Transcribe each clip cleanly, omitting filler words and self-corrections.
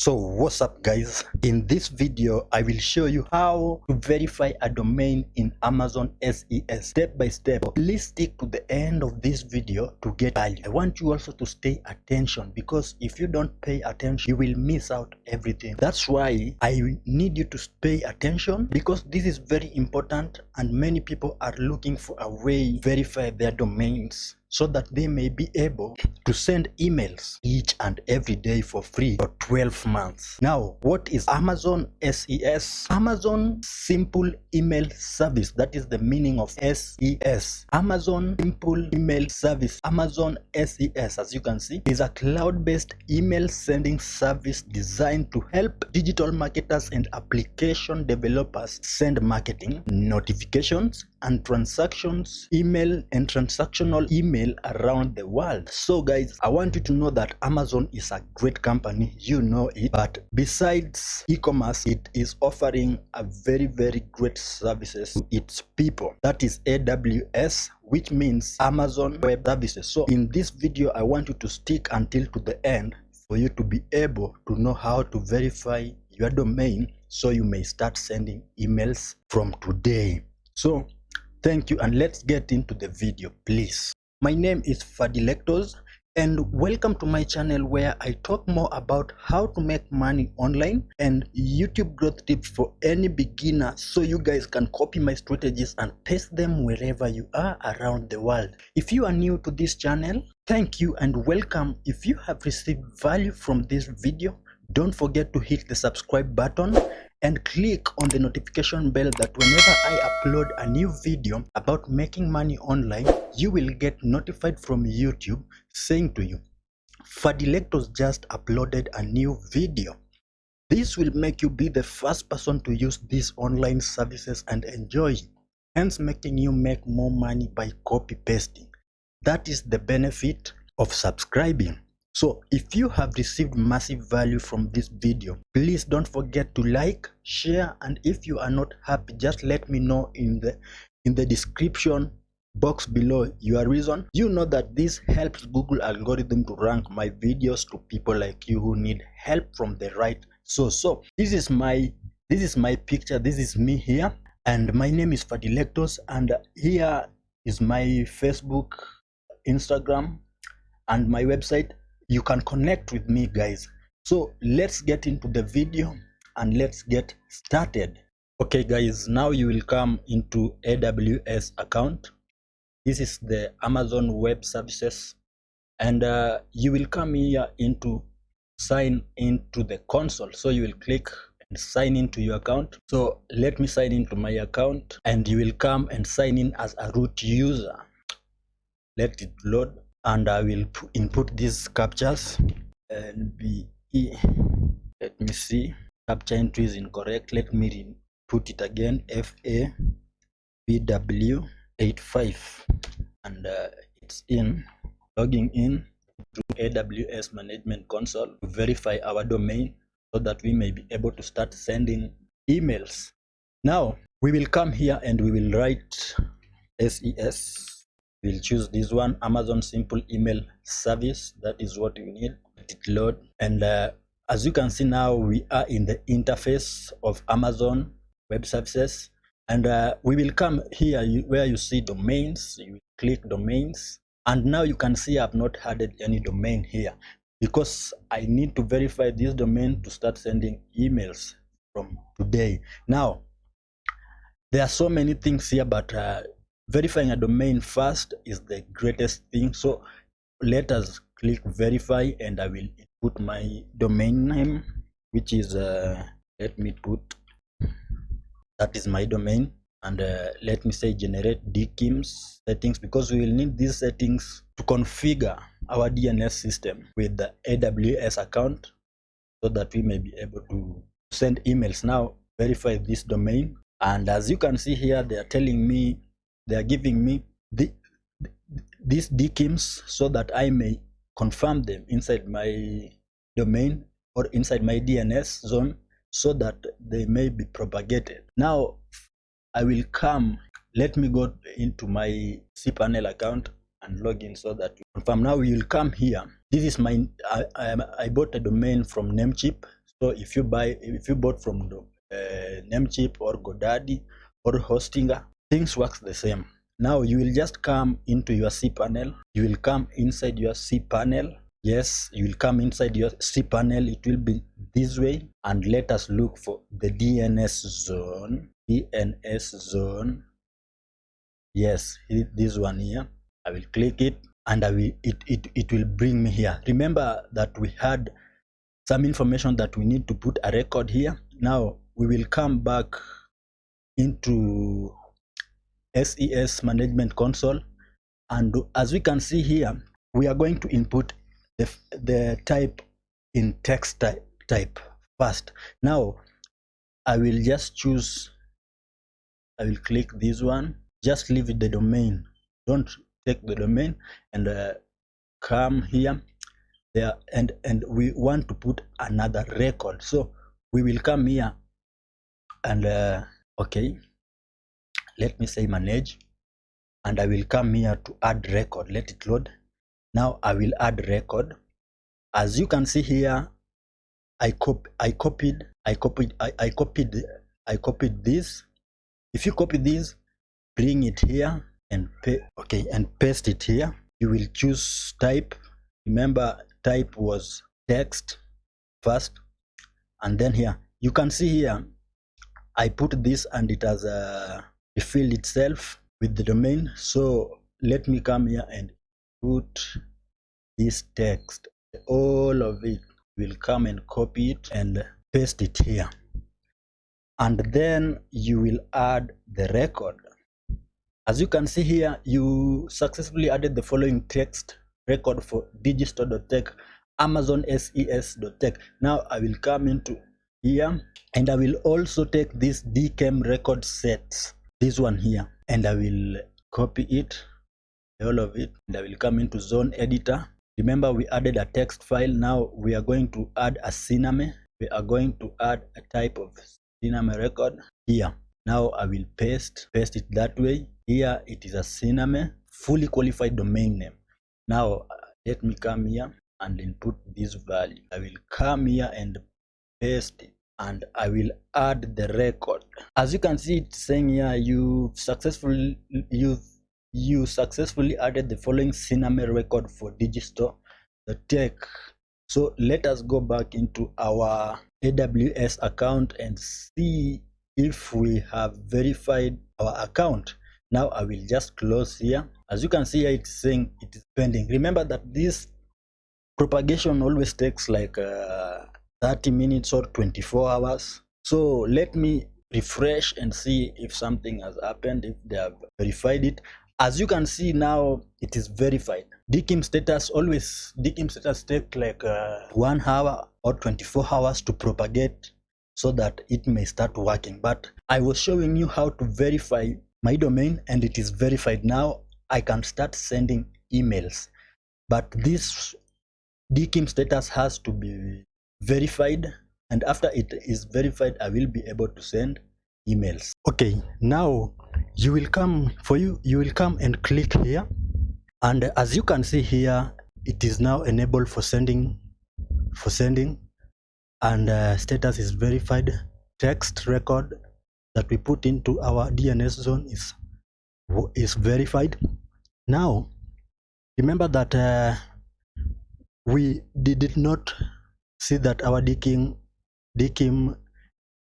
So what's up guys, in this video I will show you how to verify a domain in Amazon SES step by step. Please stick to the end of this video to get value. I want you also to stay attention, because if you don't pay attention you will miss out everything. That's why I need you to pay attention, because this is very important and many people are looking for a way to verify their domains so that they may be able to send emails each and every day for free for 12 months. Now, what is Amazon SES? Amazon Simple Email Service. That is the meaning of SES. Amazon Simple Email Service. Amazon SES, as you can see, is a cloud-based email sending service designed to help digital marketers and application developers send marketing, notifications, and transactional email around the world. So guys, I want you to know that Amazon is a great company, you know it, but besides e-commerce, it is offering a very great services to its people. That is AWS, which means Amazon Web Services. So in this video I want you to stick until to the end for you to be able to know how to verify your domain, so you may start sending emails from today. So thank you, and let's get into the video, please. My name is Fadilectos, and welcome to my channel where I talk more about how to make money online and YouTube growth tips for any beginner, so you guys can copy my strategies and test them wherever you are around the world. If you are new to this channel, thank you and welcome. If you have received value from this video, don't forget to hit the subscribe button and click on the notification bell, that whenever I upload a new video about making money online, you will get notified from YouTube saying to you, Fadilectos just uploaded a new video. This will make you be the first person to use these online services and enjoy, hence making you make more money by copy pasting. That is the benefit of subscribing. So if you have received massive value from this video, please don't forget to like, share, and if you are not happy, just let me know in the description box below your reason. You know that this helps Google algorithm to rank my videos to people like you who need help from the right source. So this is my picture, this is me here, and my name is Fadilectos, and here is my Facebook, Instagram, and my website. You can connect with me, guys. So let's get into the video and let's get started. Okay guys, now you will come into AWS account. This is the Amazon Web Services, and you will come here into sign into the console. So you will click and sign into your account. So let me sign into my account, and you will come and sign in as a root user. Let it load, and I will input these captchas. NBE, let me see, captcha entry is incorrect. Let me put it again, FABW85, and it's in, logging in to AWS Management Console to verify our domain so that we may be able to start sending emails. Now we will come here and we will write SES. We'll choose this one, Amazon Simple Email Service. That is what we need. Let it load, and as you can see now, we are in the interface of Amazon Web Services, and we will come here where you see domains. You click domains, and now you can see I've not added any domain here, because I need to verify this domain to start sending emails from today. Now there are so many things here, but verifying a domain first is the greatest thing. So let us click verify, and I will input my domain name, which is let me put, that is my domain, and let me say generate DKIMS settings, because we will need these settings to configure our DNS system with the AWS account so that we may be able to send emails. Now verify this domain, and as you can see here, they are telling me, they are giving me these DKIMs so that I may confirm them inside my domain or inside my DNS zone so that they may be propagated. Now I will come, let me go into my cPanel account and log in so that we confirm. Now we will come here. This is my, I bought a domain from Namecheap, So if you bought from Namecheap or GoDaddy or Hostinger, things works the same. Now you will just come into your cPanel. You will come inside your cPanel. Yes, you will come inside your cPanel. It will be this way, and let us look for the DNS zone. DNS zone. Yes, this one here. I will click it, and it will bring me here. Remember that we had some information that we need to put a record here. Now we will come back into SES Management Console, and as we can see here, we are going to input the type in text type first. Now I will just choose, I will click this one, just leave it the domain, don't take the domain, and come here there, and we want to put another record. So we will come here and okay, let me say manage, and I will come here to add record. Let it load. Now I will add record. As you can see here, I copied this. If you copy this, bring it here and paste it here. You will choose type. Remember, type was text first, and then here you can see here I put this, and it has refilled itself with the domain. So let me come here and put this text. All of it will come and copy it and paste it here, and then you will add the record. As you can see here, you successfully added the following text record for digistore.tech, Amazon SES.tech. Now I will come into here, and I will also take this DKIM record sets, this one here, and I will copy it, all of it, and I will come into zone editor. Remember, we added a text file. Now we are going to add a CNAME. We are going to add a type of CNAME record here. Now I will paste it that way. Here it is a CNAME, fully qualified domain name. Now let me come here and input this value. I will come here and paste it, and I will add the record. As you can see, it's saying here you successfully added the following CNAME record for digistore.tech. So let us go back into our AWS account and see if we have verified our account. Now I will just close here. As you can see here, it's saying it is pending. Remember that this propagation always takes like 30 minutes or 24 hours. So let me refresh and see if something has happened, if they have verified it. As you can see now, it is verified. DKIM status take like 1 hour or 24 hours to propagate so that it may start working. But I was showing you how to verify my domain, and it is verified. Now I can start sending emails, but this DKIM status has to be verified, and after it is verified, I will be able to send emails. Okay, now you will come and click here, and as you can see here, it is now enabled for sending, and status is verified. Text record that we put into our DNS zone is verified. Now remember that we did not see that our DKIM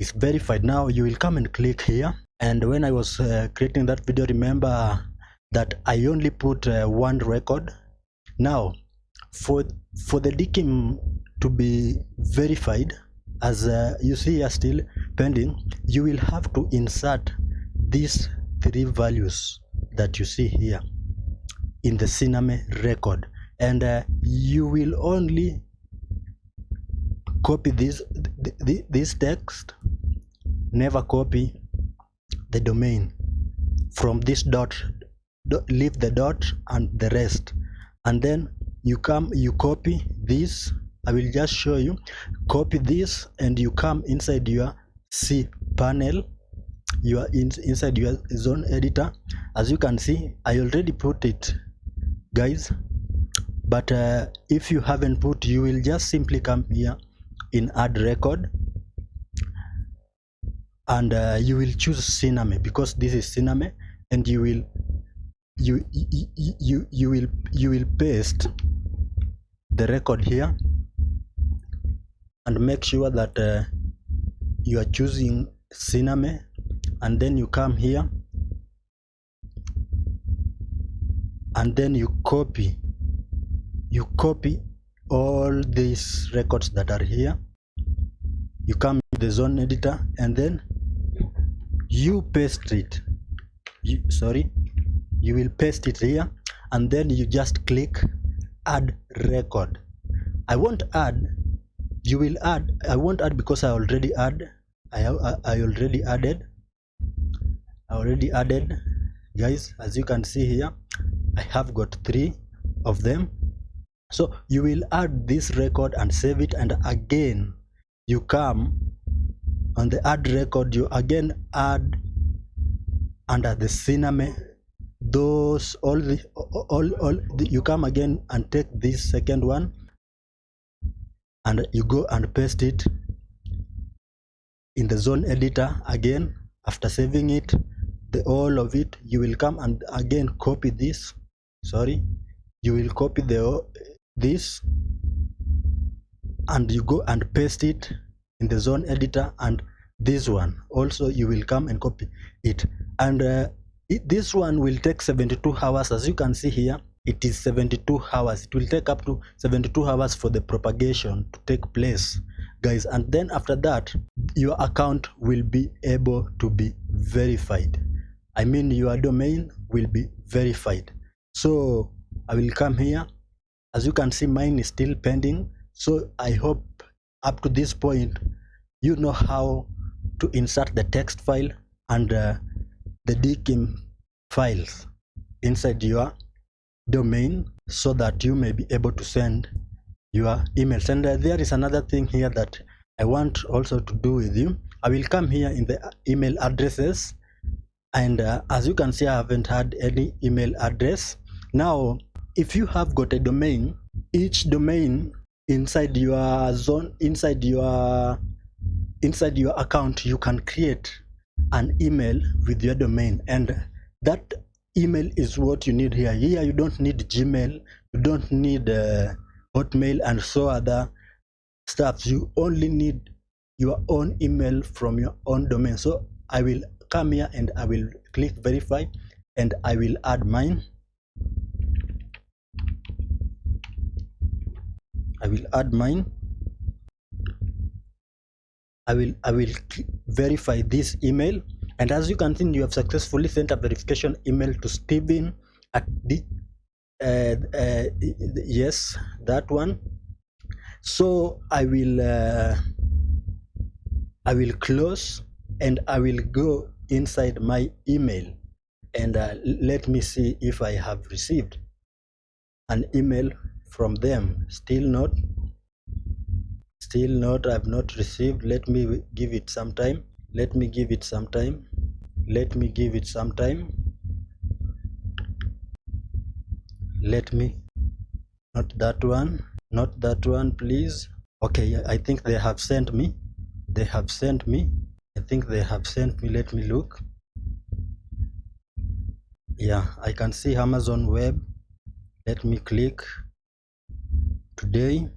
is verified. Now you will come and click here, and when I was creating that video, remember that I only put one record. Now for the DKIM to be verified, as you see here still pending, you will have to insert these 3 values that you see here in the CNAME record, and you will only copy this text, never copy the domain from this dot, leave the dot and the rest, and then you copy this. I will just show you. Copy this, and you come inside your cPanel. You are inside your zone editor. As you can see, I already put it, guys, but if you haven't put, you will just simply come here in add record, and you will choose Siname because this is Siname, and you will paste the record here, and make sure that you are choosing Siname, and then you come here and then you copy all these records that are here. You come to the zone editor and then you paste it. You will paste it here, and then you just click add record. I won't add, you will add. I won't add because I already add. I already added, guys. As you can see here, I have got 3 of them. So you will add this record and save it, and again you come on the add record, you again add under the Siname those you come again and take this second one and you go and paste it in the zone editor again. After saving it, all of it, you will come and again copy this. You will copy this and you go and paste it in the zone editor, and this one also you will come and copy it, and this one will take 72 hours. As you can see here, it is 72 hours. It will take up to 72 hours for the propagation to take place, guys, and then after that your account will be able to be verified. I mean, your domain will be verified. So I will come here. As you can see, mine is still pending. So I hope up to this point you know how to insert the text file and the DKIM files inside your domain so that you may be able to send your emails. And there is another thing here that I want also to do with you. I will come here in the email addresses, and as you can see, I haven't had any email address. Now if you have got a domain, each domain inside your zone, inside your account, you can create an email with your domain, and that email is what you need here. You don't need Gmail, you don't need Hotmail and so other stuff. You only need your own email from your own domain. So I will come here and I will click verify, and I will add mine. I will verify this email, and as you can see, you have successfully sent a verification email to Steven at the yes, that one. So I will close and I will go inside my email, and let me see if I have received an email from them. Still not, I've not received. Let me give it some time. Not that one, please. Okay, I think they have sent me. I think they have sent me. Let me look. Yeah, I can see Amazon Web. Let me click today,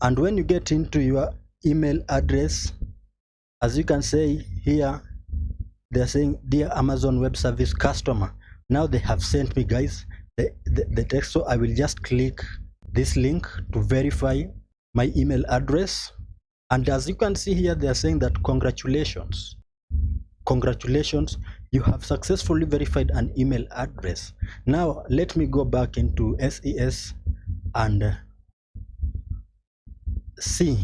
and when you get into your email address, as you can see here, they're saying, dear Amazon Web Service customer. Now they have sent me, guys, the text. So I will just click this link to verify my email address, and as you can see here, they are saying that congratulations, you have successfully verified an email address. Now let me go back into SES and see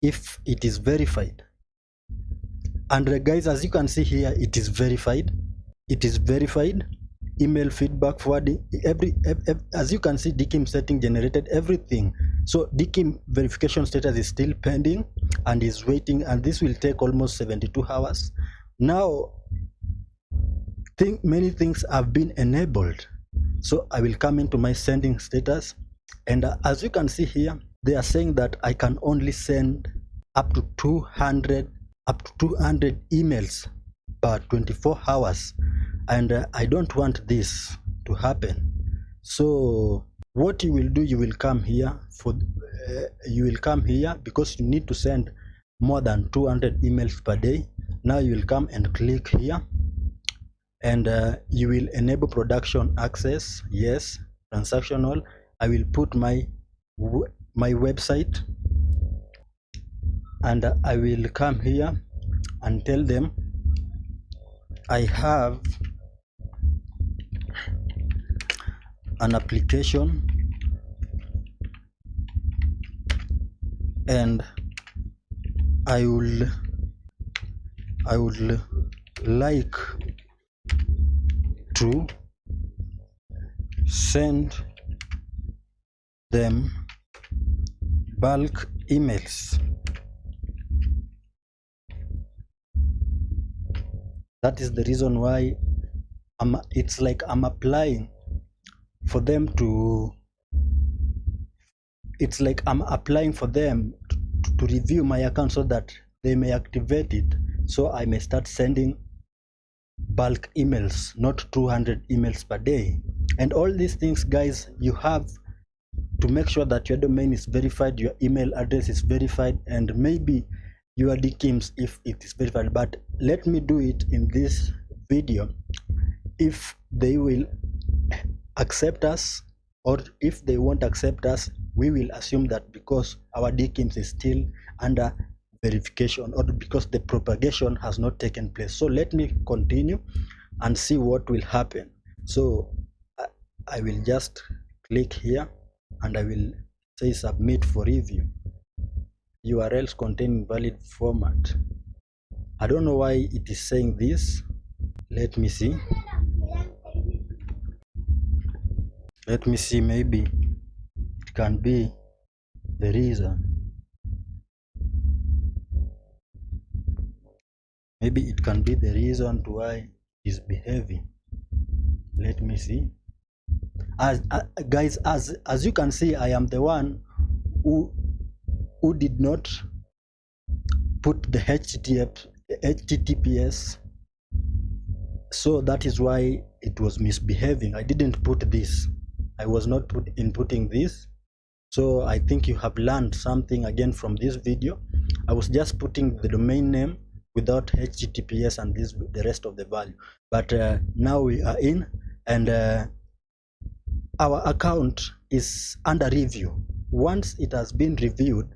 if it is verified. And guys, as you can see here, it is verified. Email feedback forwarding, as you can see, DKIM setting generated everything. So DKIM verification status is still pending and is waiting, and this will take almost 72 hours. Now many things have been enabled. So I will come into my sending status, And as you can see here, they are saying that I can only send up to 200 emails per 24 hours, and I don't want this to happen. So what you will do, you will come here because you need to send more than 200 emails per day. Now you will come and click here, and you will enable production access. Yes, transactional. I will put my website, and I will come here and tell them I have an application and I would like to send them bulk emails. That is the reason why it's like I'm applying for them to, it's like I'm applying for them to review my account so that they may activate it, so I may start sending bulk emails, not 200 emails per day. And all these things, guys, you have to make sure that your domain is verified, your email address is verified, and maybe your DKIMs if it is verified. But let me do it in this video. If they will accept us, or if they won't accept us, we will assume that because our DKIMs is still under verification, or because the propagation has not taken place. So let me continue and see what will happen. So I will just click here and I will say submit for review. URLs contain invalid format. I don't know why it is saying this. Let me see. Maybe it can be the reason. Maybe it can be the reason to why it is behaving. Let me see. Guys, as you can see, I am the one who did not put the HTTPS, so that is why it was misbehaving. I didn't put this. I was not inputting this. So I think you have learned something again from this video. I was just putting the domain name without HTTPS and the rest of the value. But now we are in, and our account is under review. Once it has been reviewed,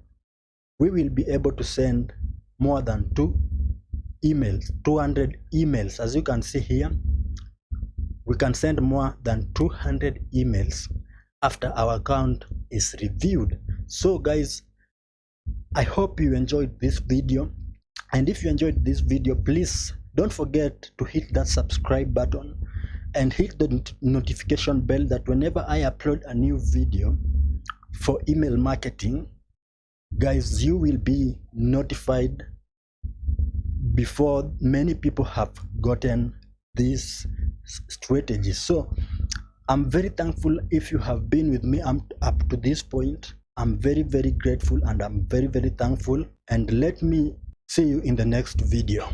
we will be able to send more than 200 emails. As you can see here, we can send more than 200 emails after our account is reviewed. So guys, I hope you enjoyed this video, and if you enjoyed this video, please don't forget to hit that subscribe button and hit the notification bell, that whenever I upload a new video for email marketing, guys, you will be notified before many people have gotten these strategies. So I'm very thankful if you have been with me up to this point. I'm very, very grateful, and I'm very, very thankful, and let me see you in the next video.